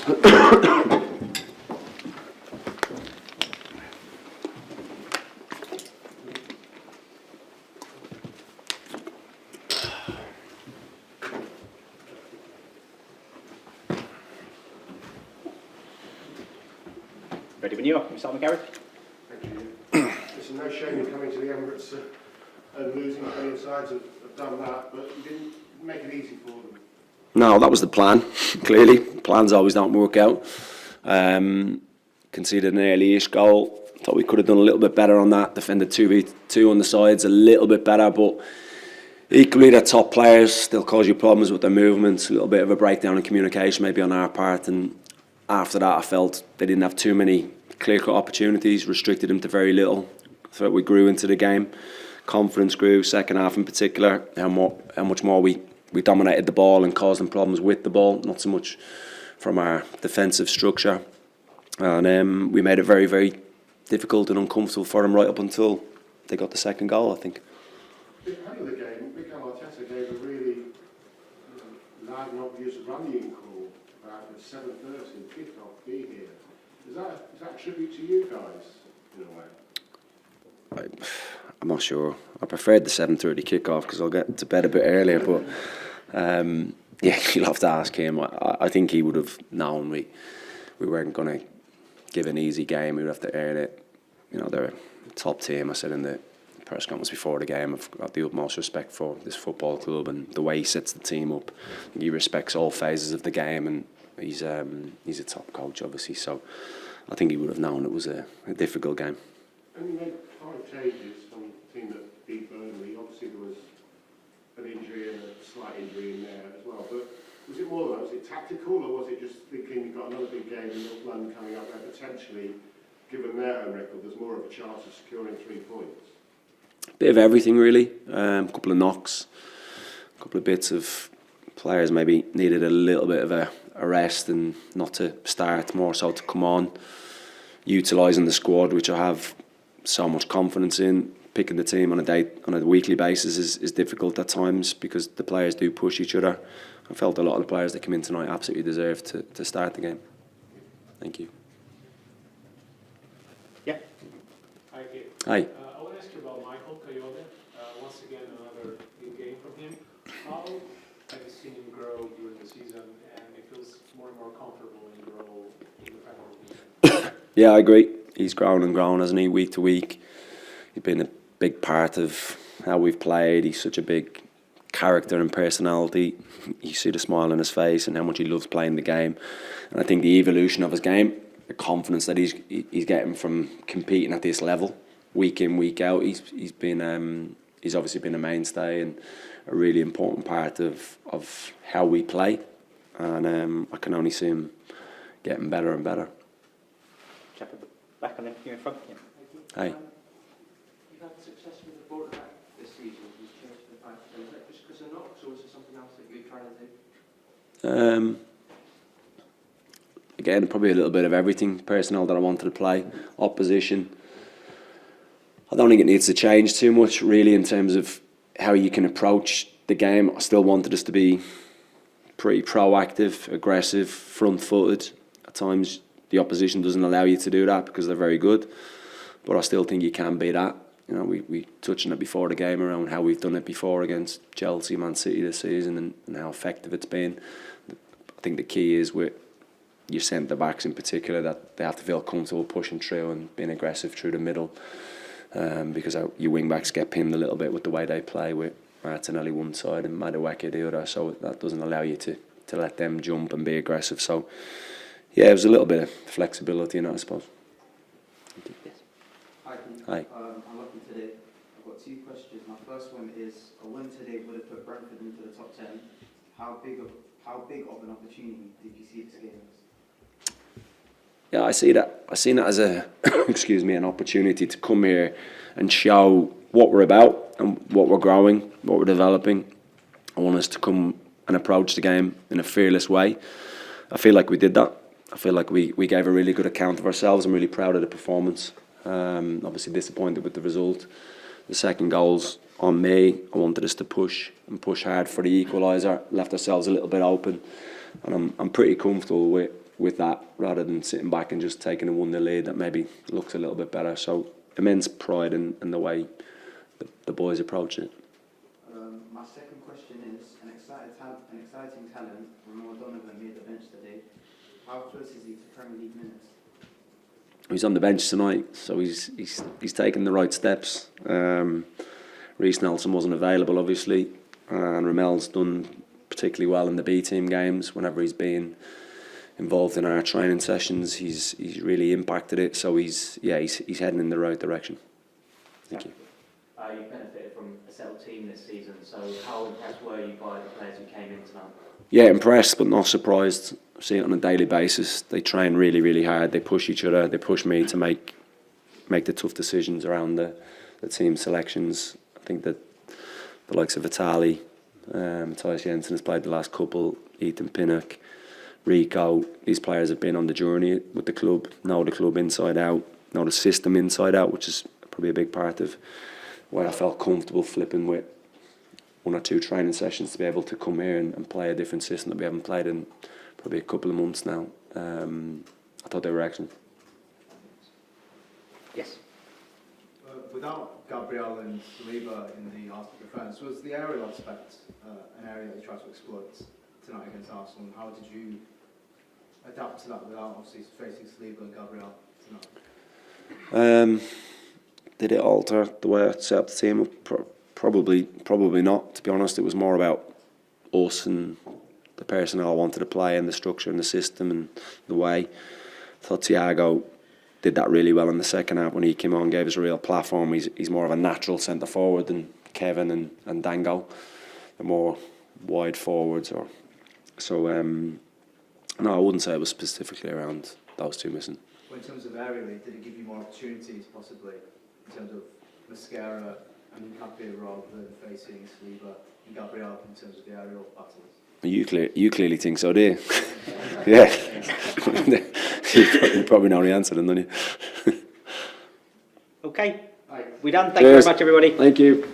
Ready when you are. Can we start with Gary? Thank you. It's no shame in coming to the Emirates and losing. Plenty of sides have done that, but you didn't make it easy for them. No, that was the plan. Clearly, plans always don't work out. Conceded an early-ish goal. Thought we could have done a little bit better on that. Defended 2v2 on the sides a little bit better, but equally, their top players still cause you problems with their movements. A little bit of a breakdown in communication maybe on our part, and after that I felt they didn't have too many clear-cut opportunities, restricted them to very little. So we grew into the game. Confidence grew, second half in particular, how much more we dominated the ball and caused them problems with the ball, not so much from our defensive structure. And we made it very, very difficult and uncomfortable for them right up until they got the second goal, I think. At the end of the game, Mikel Arteta gave a really loud and obvious rallying call about the 7:30 kickoff. Be here. Is that a tribute to you guys in a way? I'm not sure. I preferred the 7:30 kickoff because I'll get to bed a bit earlier. But yeah, you'll have to ask him. I think he would have known we weren't going to give an easy game. We would have to earn it. You know, they're a top team. I said in the press conference before the game, I've got the utmost respect for this football club and the way he sets the team up. He respects all phases of the game, and he's a top coach, obviously. So I think he would have known it was a difficult game. And you made 5 changes from the team that beat Burnley. Obviously, there was an injury and a slight injury in there as well. But was it more than that? Was it tactical, or was it just thinking you've got another big game in North London coming up where potentially, given their own record, there's more of a chance of securing 3 points? Bit of everything, really. A couple of knocks, a couple of bits of players maybe needed a little bit of a rest and not to start, more so to come on. Utilising the squad, which I have so much confidence in. Picking the team on a weekly basis is difficult at times because the players do push each other. I felt a lot of the players that came in tonight absolutely deserved to start the game. Thank you. Yeah. Hi, Kate. Hi. I want to ask you about Michael Kayode. Once again, another big game from him. How have you seen him grow during the season, and it feels more and more comfortable in the role in the Premier League? Yeah, I agree. He's grown and grown, hasn't he, week to week. He's been a big part of how we've played. He's such a big character and personality. You see the smile on his face and how much he loves playing the game. And I think the evolution of his game, the confidence that he's getting from competing at this level, week in, week out, he's obviously been a mainstay and a really important part of how we play. And I can only see him getting better and better. Chap at the back and then you in front. Yeah. Hi. You've had success with the quarterback this season. You've changed the back. Is that just because of knocks, or is there something else that you're trying to do? Again, probably a little bit of everything. Personnel that I wanted to play, opposition. I don't think it needs to change too much, really, in terms of how you can approach the game. I still wanted us to be pretty proactive, aggressive, front-footed. At times, the opposition doesn't allow you to do that because they're very good. But I still think you can be that. You know, we touched on it before the game around how we've done it before against Chelsea, Man City this season, and how effective it's been. I think the key is with your centre-backs in particular that they have to feel comfortable pushing through and being aggressive through the middle. Because your wing-backs get pinned a little bit with the way they play with Martinelli one side and Madueke the other. So that doesn't allow you to let them jump and be aggressive. So, yeah, it was a little bit of flexibility in that, I suppose. Yes. Hi. I'm looking today. I've got 2 questions. My first one is, a win today would have put Brentford into the top 10. How big of an opportunity did you see this game as? Yeah, I seen that as a an opportunity to come here and show what we're about and what we're growing, what we're developing. I want us to come and approach the game in a fearless way. I feel like we did that. I feel like we gave a really good account of ourselves. I'm really proud of the performance. Obviously disappointed with the result. The second goal's on me. I wanted us to push hard for the equaliser. Left ourselves a little bit open, and I'm pretty comfortable with with that rather than sitting back and just taking a 1-0 lead that maybe looks a little bit better. So immense pride in the way the boys approach it. My second question is, an exciting talent, Ramon Donovan made the bench today. How close is he to Premier League minutes? He's on the bench tonight, so he's taking the right steps. Reece Nelson wasn't available, obviously, and Ramel's done particularly well in the B team games. Whenever he's been involved in our training sessions, he's really impacted it. So he's heading in the right direction. Thank you. You benefited from a settled team this season, so how impressed were you by the players who came in tonight? Yeah, impressed but not surprised. I see it on a daily basis. They train really, really hard. They push each other. They push me to make the tough decisions around the team selections. I think that the likes of Vitali, Matthias Jensen has played the last couple, Ethan Pinnock, Rico. These players have been on the journey with the club, know the club inside out, know the system inside out, which is probably a big part of where I felt comfortable flipping with 1 or 2 training sessions to be able to come here and play a different system that we haven't played in probably a couple of months now. I thought they were excellent. Yes. Without Gabriel and Saliba in the Arsenal defence, was the aerial aspect an area that you tried to exploit tonight against Arsenal? And how did you adapt to that without obviously facing Saliba and Gabriel tonight? Did it alter the way I set up the team? Probably not, to be honest. It was more about us and the personnel I wanted to play and the structure and the system and the way. I thought Thiago did that really well in the second half when he came on, gave us a real platform. He's more of a natural centre forward than Kevin and Dango. They're more wide forwards. No, I wouldn't say it was specifically around those two missing. Well, in terms of aerially, did it give you more opportunities possibly in terms of Mascara and Capia rather than facing Saliba and Gabriel in terms of the aerial battles? You clearly think so, do you? Yeah. You probably know the answer then, don't you? Okay. Aye. We done. Thank you very Cheers. much, everybody. Thank you.